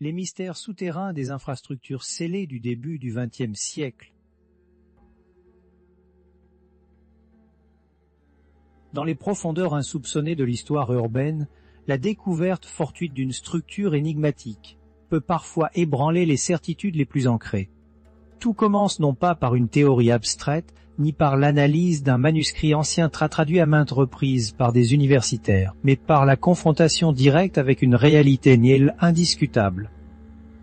Les mystères souterrains des infrastructures scellées du début du XXe siècle. Dans les profondeurs insoupçonnées de l'histoire urbaine, la découverte fortuite d'une structure énigmatique peut parfois ébranler les certitudes les plus ancrées. Tout commence non pas par une théorie abstraite, ni par l'analyse d'un manuscrit ancien traduit à maintes reprises par des universitaires, mais par la confrontation directe avec une réalité nielle indiscutable.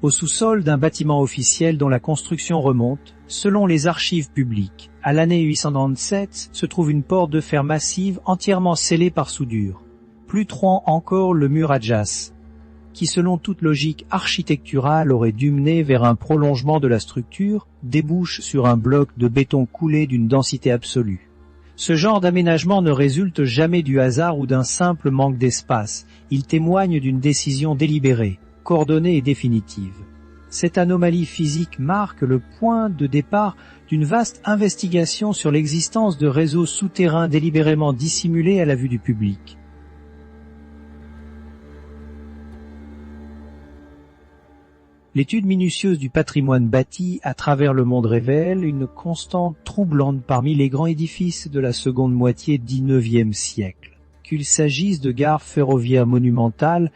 Au sous-sol d'un bâtiment officiel dont la construction remonte, selon les archives publiques, à l'année 897, se trouve une porte de fer massive entièrement scellée par soudure. Plus trouvant encore le mur adjacent, qui selon toute logique architecturale aurait dû mener vers un prolongement de la structure, débouche sur un bloc de béton coulé d'une densité absolue. Ce genre d'aménagement ne résulte jamais du hasard ou d'un simple manque d'espace, il témoigne d'une décision délibérée, coordonnée et définitive. Cette anomalie physique marque le point de départ d'une vaste investigation sur l'existence de réseaux souterrains délibérément dissimulés à la vue du public. L'étude minutieuse du patrimoine bâti à travers le monde révèle une constante troublante parmi les grands édifices de la seconde moitié du IXe siècle. Qu'il s'agisse de gares ferroviaires monumentales,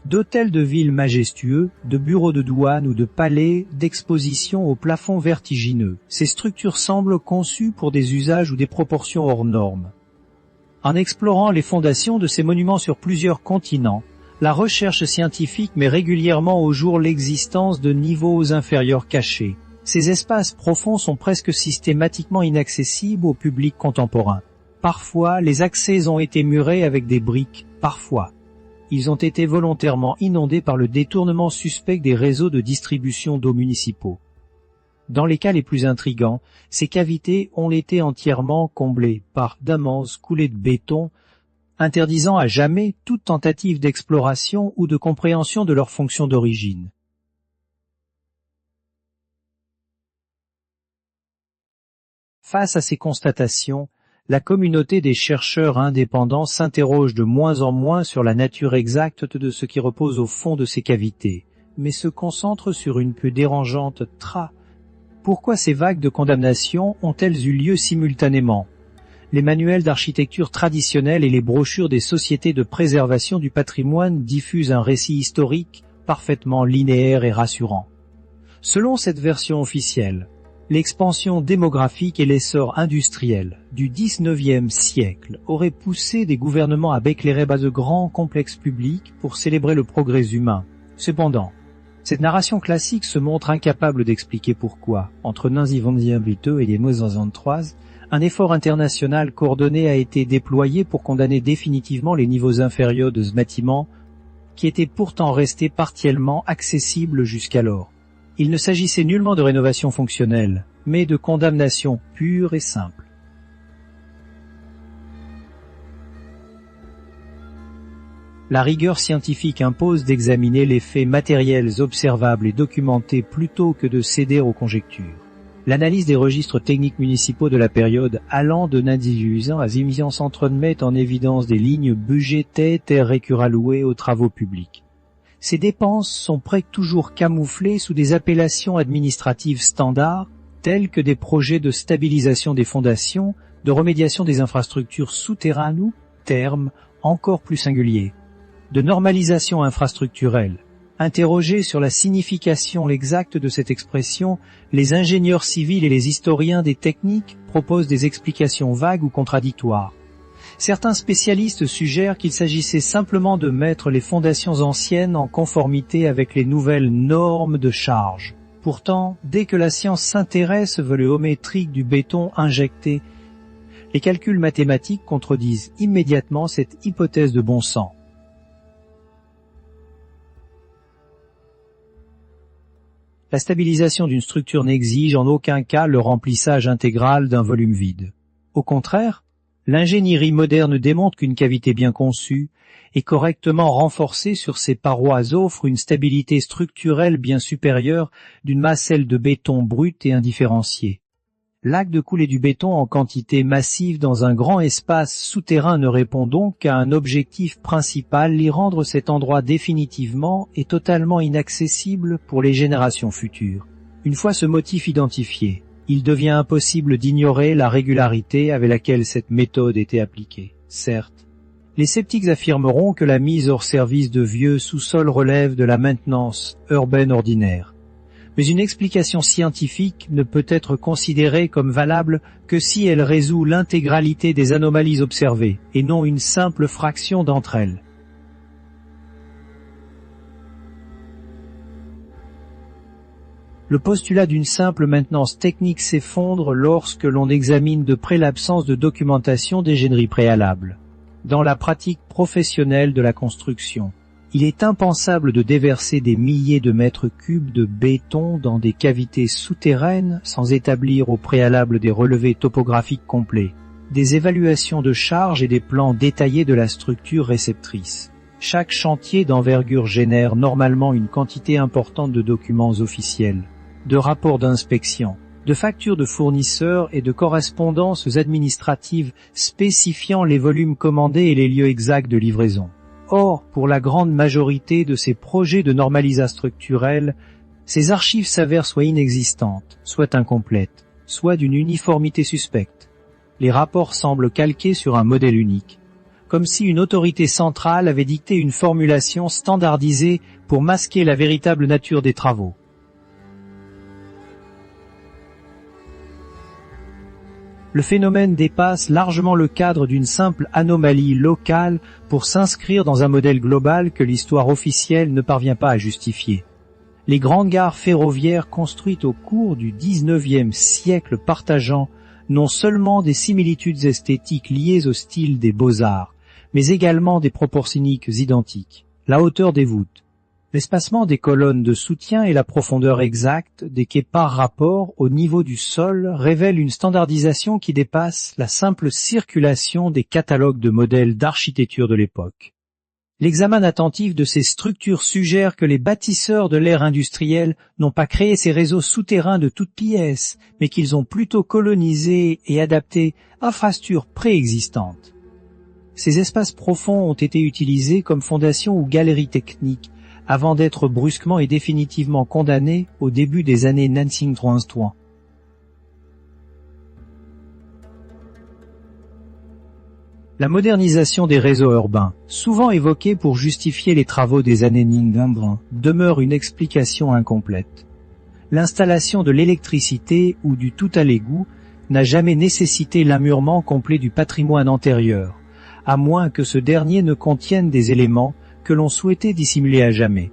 d'hôtels de ville majestueux, de bureaux de douane ou de palais d'exposition aux plafonds vertigineux, ces structures semblent conçues pour des usages ou des proportions hors normes. En explorant les fondations de ces monuments sur plusieurs continents, la recherche scientifique met régulièrement au jour l'existence de niveaux inférieurs cachés. Ces espaces profonds sont presque systématiquement inaccessibles au public contemporain. Parfois, les accès ont été murés avec des briques, parfois. Ils ont été volontairement inondés par le détournement suspect des réseaux de distribution d'eau municipaux. Dans les cas les plus intrigants, ces cavités ont été entièrement comblées par d'immenses coulées de béton, interdisant à jamais toute tentative d'exploration ou de compréhension de leur fonction d'origine. Face à ces constatations, la communauté des chercheurs indépendants s'interroge de moins en moins sur la nature exacte de ce qui repose au fond de ces cavités, mais se concentre sur une peu dérangeante Pourquoi ces vagues de condamnation ont-elles eu lieu simultanément ? Les manuels d'architecture traditionnels et les brochures des sociétés de préservation du patrimoine diffusent un récit historique parfaitement linéaire et rassurant. Selon cette version officielle, l'expansion démographique et l'essor industriel du XIXe siècle auraient poussé des gouvernements à éclairer de grands complexes publics pour célébrer le progrès humain. Cependant, cette narration classique se montre incapable d'expliquer pourquoi, entre 1922 et les 1963, un effort international coordonné a été déployé pour condamner définitivement les niveaux inférieurs de ce bâtiment, qui étaient pourtant restés partiellement accessibles jusqu'alors. Il ne s'agissait nullement de rénovation fonctionnelle, mais de condamnation pure et simple. La rigueur scientifique impose d'examiner les faits matériels observables et documentés plutôt que de céder aux conjectures. L'analyse des registres techniques municipaux de la période allant de 1918 à 1930 met en évidence des lignes budgétaires récurallouées aux travaux publics. Ces dépenses sont presque toujours camouflées sous des appellations administratives standards, telles que des projets de stabilisation des fondations, de remédiation des infrastructures souterraines ou, termes encore plus singuliers, de normalisation infrastructurelle. Interrogés sur la signification exacte de cette expression, les ingénieurs civils et les historiens des techniques proposent des explications vagues ou contradictoires. Certains spécialistes suggèrent qu'il s'agissait simplement de mettre les fondations anciennes en conformité avec les nouvelles normes de charge. Pourtant, dès que la science s'intéresse au volet géométrique du béton injecté, les calculs mathématiques contredisent immédiatement cette hypothèse de bon sens. La stabilisation d'une structure n'exige en aucun cas le remplissage intégral d'un volume vide. Au contraire, l'ingénierie moderne démontre qu'une cavité bien conçue et correctement renforcée sur ses parois offre une stabilité structurelle bien supérieure d'une masse de béton brut et indifférenciée. L'acte de couler du béton en quantité massive dans un grand espace souterrain ne répond donc qu'à un objectif principal, y rendre cet endroit définitivement et totalement inaccessible pour les générations futures. Une fois ce motif identifié, il devient impossible d'ignorer la régularité avec laquelle cette méthode était appliquée. Certes, les sceptiques affirmeront que la mise hors service de vieux sous-sols relève de la maintenance urbaine ordinaire. Mais une explication scientifique ne peut être considérée comme valable que si elle résout l'intégralité des anomalies observées, et non une simple fraction d'entre elles. Le postulat d'une simple maintenance technique s'effondre lorsque l'on examine de près l'absence de documentation des génieries préalables. Dans la pratique professionnelle de la construction, il est impensable de déverser des milliers de mètres cubes de béton dans des cavités souterraines sans établir au préalable des relevés topographiques complets, des évaluations de charges et des plans détaillés de la structure réceptrice. Chaque chantier d'envergure génère normalement une quantité importante de documents officiels, de rapports d'inspection, de factures de fournisseurs et de correspondances administratives spécifiant les volumes commandés et les lieux exacts de livraison. Or, pour la grande majorité de ces projets de normalisation structurelle, ces archives s'avèrent soit inexistantes, soit incomplètes, soit d'une uniformité suspecte. Les rapports semblent calqués sur un modèle unique, comme si une autorité centrale avait dicté une formulation standardisée pour masquer la véritable nature des travaux. Le phénomène dépasse largement le cadre d'une simple anomalie locale pour s'inscrire dans un modèle global que l'histoire officielle ne parvient pas à justifier. Les grandes gares ferroviaires construites au cours du XIXe siècle partageant non seulement des similitudes esthétiques liées au style des beaux-arts, mais également des proportioniques identiques, la hauteur des voûtes, l'espacement des colonnes de soutien et la profondeur exacte des quais par rapport au niveau du sol révèlent une standardisation qui dépasse la simple circulation des catalogues de modèles d'architecture de l'époque. L'examen attentif de ces structures suggère que les bâtisseurs de l'ère industrielle n'ont pas créé ces réseaux souterrains de toutes pièces, mais qu'ils ont plutôt colonisé et adapté infrastructures préexistantes. Ces espaces profonds ont été utilisés comme fondation ou galeries techniques, avant d'être brusquement et définitivement condamnés au début des années 1930. La modernisation des réseaux urbains, souvent évoquée pour justifier les travaux des années 1920, demeure une explication incomplète. L'installation de l'électricité ou du tout à l'égout n'a jamais nécessité l'ammurement complet du patrimoine antérieur, à moins que ce dernier ne contienne des éléments que l'on souhaitait dissimuler à jamais.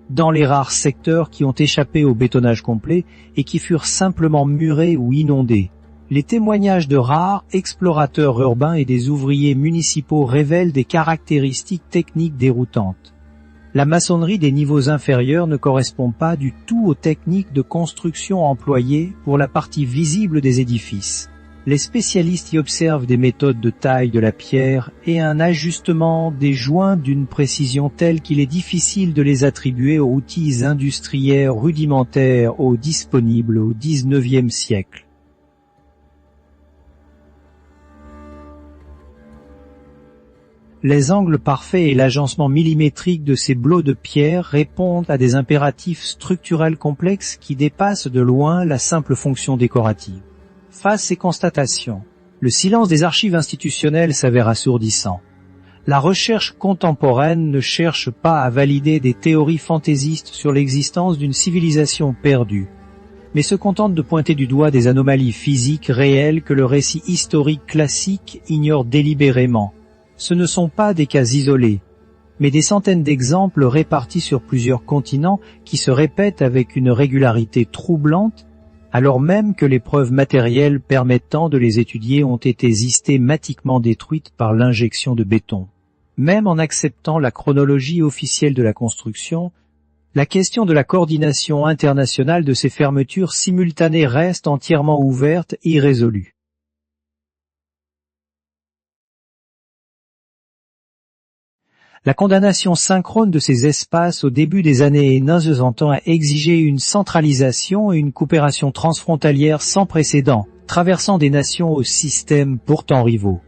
Dans les rares secteurs qui ont échappé au bétonnage complet et qui furent simplement murés ou inondés, les témoignages de rares explorateurs urbains et des ouvriers municipaux révèlent des caractéristiques techniques déroutantes. La maçonnerie des niveaux inférieurs ne correspond pas du tout aux techniques de construction employées pour la partie visible des édifices. Les spécialistes y observent des méthodes de taille de la pierre et un ajustement des joints d'une précision telle qu'il est difficile de les attribuer aux outils industriels rudimentaires disponibles au XIXe siècle. Les angles parfaits et l'agencement millimétrique de ces blocs de pierre répondent à des impératifs structurels complexes qui dépassent de loin la simple fonction décorative. Face à ces constatations, le silence des archives institutionnelles s'avère assourdissant. La recherche contemporaine ne cherche pas à valider des théories fantaisistes sur l'existence d'une civilisation perdue, mais se contente de pointer du doigt des anomalies physiques réelles que le récit historique classique ignore délibérément. Ce ne sont pas des cas isolés, mais des centaines d'exemples répartis sur plusieurs continents qui se répètent avec une régularité troublante, alors même que les preuves matérielles permettant de les étudier ont été systématiquement détruites par l'injection de béton. Même en acceptant la chronologie officielle de la construction, la question de la coordination internationale de ces fermetures simultanées reste entièrement ouverte et irrésolue. La condamnation synchrone de ces espaces au début des années 1900 a exigé une centralisation et une coopération transfrontalière sans précédent, traversant des nations aux systèmes pourtant rivaux.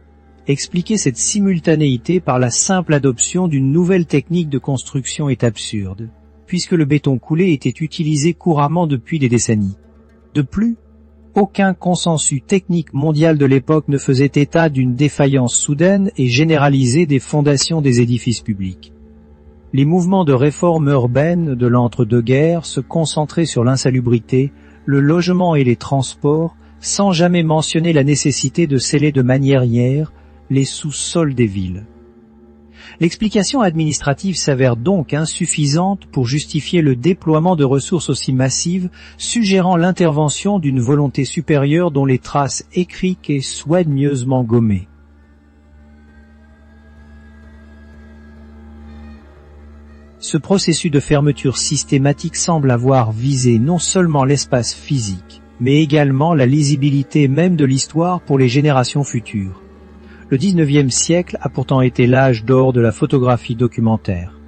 Expliquer cette simultanéité par la simple adoption d'une nouvelle technique de construction est absurde, puisque le béton coulé était utilisé couramment depuis des décennies. De plus, aucun consensus technique mondial de l'époque ne faisait état d'une défaillance soudaine et généralisée des fondations des édifices publics. Les mouvements de réforme urbaine de l'entre-deux-guerres se concentraient sur l'insalubrité, le logement et les transports, sans jamais mentionner la nécessité de sceller de manière les sous-sols des villes. L'explication administrative s'avère donc insuffisante pour justifier le déploiement de ressources aussi massives, suggérant l'intervention d'une volonté supérieure dont les traces écriques et soigneusement gommées. Ce processus de fermeture systématique semble avoir visé non seulement l'espace physique, mais également la lisibilité même de l'histoire pour les générations futures. Le XIXe siècle a pourtant été l'âge d'or de la photographie documentaire.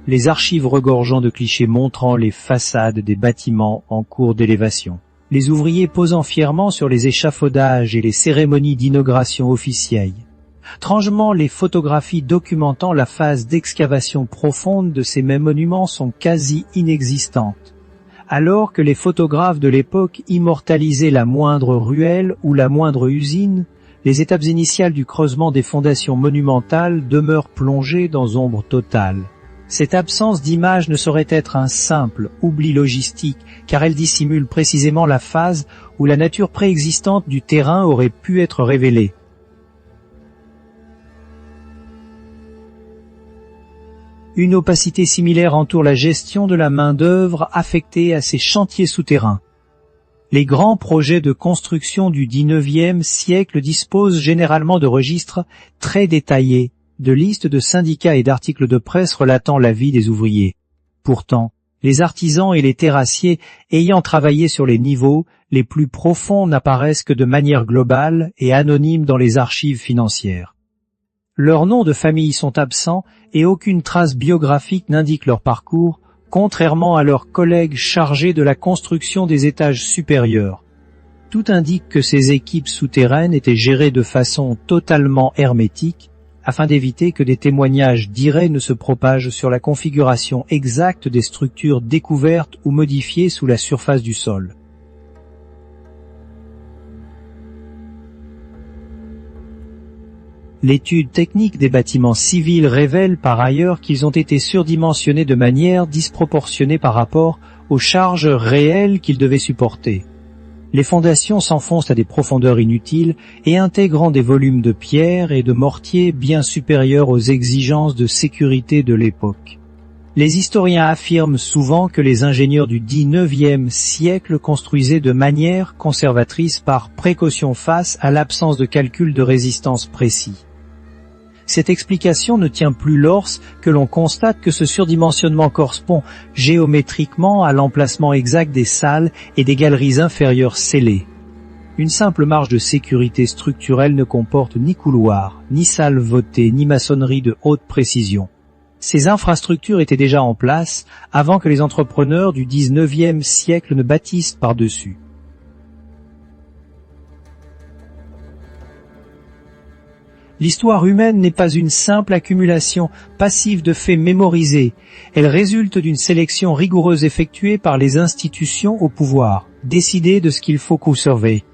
Les archives regorgeant de clichés montrant les façades des bâtiments en cours d'élévation. Les ouvriers posant fièrement sur les échafaudages et les cérémonies d'inauguration officielles. Étrangement, les photographies documentant la phase d'excavation profonde de ces mêmes monuments sont quasi inexistantes. Alors que les photographes de l'époque immortalisaient la moindre ruelle ou la moindre usine, les étapes initiales du creusement des fondations monumentales demeurent plongées dans ombre totale. Cette absence d'image ne saurait être un simple oubli logistique, car elle dissimule précisément la phase où la nature préexistante du terrain aurait pu être révélée. Une opacité similaire entoure la gestion de la main-d'œuvre affectée à ces chantiers souterrains. Les grands projets de construction du XIXe siècle disposent généralement de registres très détaillés, de listes de syndicats et d'articles de presse relatant la vie des ouvriers. Pourtant, les artisans et les terrassiers ayant travaillé sur les niveaux les plus profonds n'apparaissent que de manière globale et anonyme dans les archives financières. Leurs noms de famille sont absents et aucune trace biographique n'indique leur parcours, contrairement à leurs collègues chargés de la construction des étages supérieurs. Tout indique que ces équipes souterraines étaient gérées de façon totalement hermétique, afin d'éviter que des témoignages directs ne se propagent sur la configuration exacte des structures découvertes ou modifiées sous la surface du sol. L'étude technique des bâtiments civils révèle par ailleurs qu'ils ont été surdimensionnés de manière disproportionnée par rapport aux charges réelles qu'ils devaient supporter. Les fondations s'enfoncent à des profondeurs inutiles et intégrant des volumes de pierre et de mortier bien supérieurs aux exigences de sécurité de l'époque. Les historiens affirment souvent que les ingénieurs du XIXe siècle construisaient de manière conservatrice par précaution face à l'absence de calcul de résistance précis. Cette explication ne tient plus lorsque l'on constate que ce surdimensionnement correspond géométriquement à l'emplacement exact des salles et des galeries inférieures scellées. Une simple marge de sécurité structurelle ne comporte ni couloir, ni salle votée, ni maçonnerie de haute précision. Ces infrastructures étaient déjà en place avant que les entrepreneurs du XIXe siècle ne bâtissent par-dessus. L'histoire humaine n'est pas une simple accumulation passive de faits mémorisés. Elle résulte d'une sélection rigoureuse effectuée par les institutions au pouvoir, décider de ce qu'il faut conserver.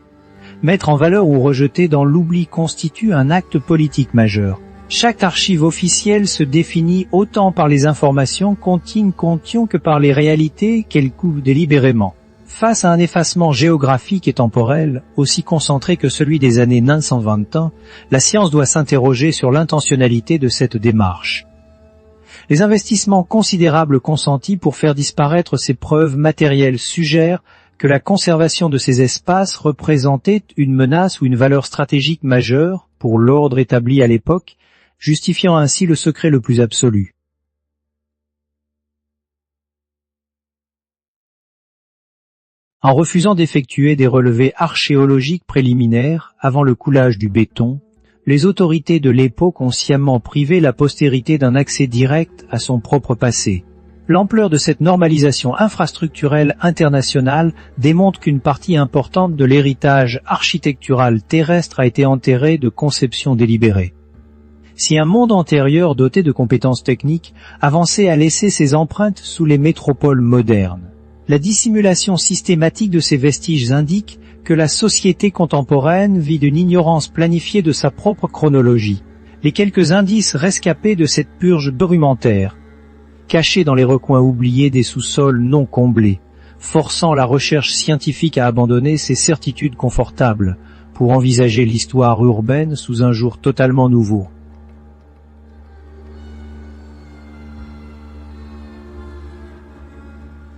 Mettre en valeur ou rejeter dans l'oubli constitue un acte politique majeur. Chaque archive officielle se définit autant par les informations contignes que par les réalités qu'elle couvre délibérément. Face à un effacement géographique et temporel, aussi concentré que celui des années 920, la science doit s'interroger sur l'intentionnalité de cette démarche. Les investissements considérables consentis pour faire disparaître ces preuves matérielles suggèrent que la conservation de ces espaces représentait une menace ou une valeur stratégique majeure pour l'ordre établi à l'époque, justifiant ainsi le secret le plus absolu. En refusant d'effectuer des relevés archéologiques préliminaires avant le coulage du béton, les autorités de l'époque ont sciemment privé la postérité d'un accès direct à son propre passé. L'ampleur de cette normalisation infrastructurelle internationale démontre qu'une partie importante de l'héritage architectural terrestre a été enterrée de conception délibérée. Si un monde antérieur doté de compétences techniques avançait à laisser ses empreintes sous les métropoles modernes, la dissimulation systématique de ces vestiges indique que la société contemporaine vit d'une ignorance planifiée de sa propre chronologie. Les quelques indices rescapés de cette purge brumentaire, cachés dans les recoins oubliés des sous-sols non comblés, forçant la recherche scientifique à abandonner ses certitudes confortables pour envisager l'histoire urbaine sous un jour totalement nouveau.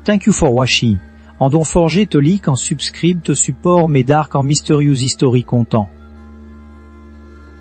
Thank you for watching. En don forgé tolique en subscribe te support mes dark en mysterious history content.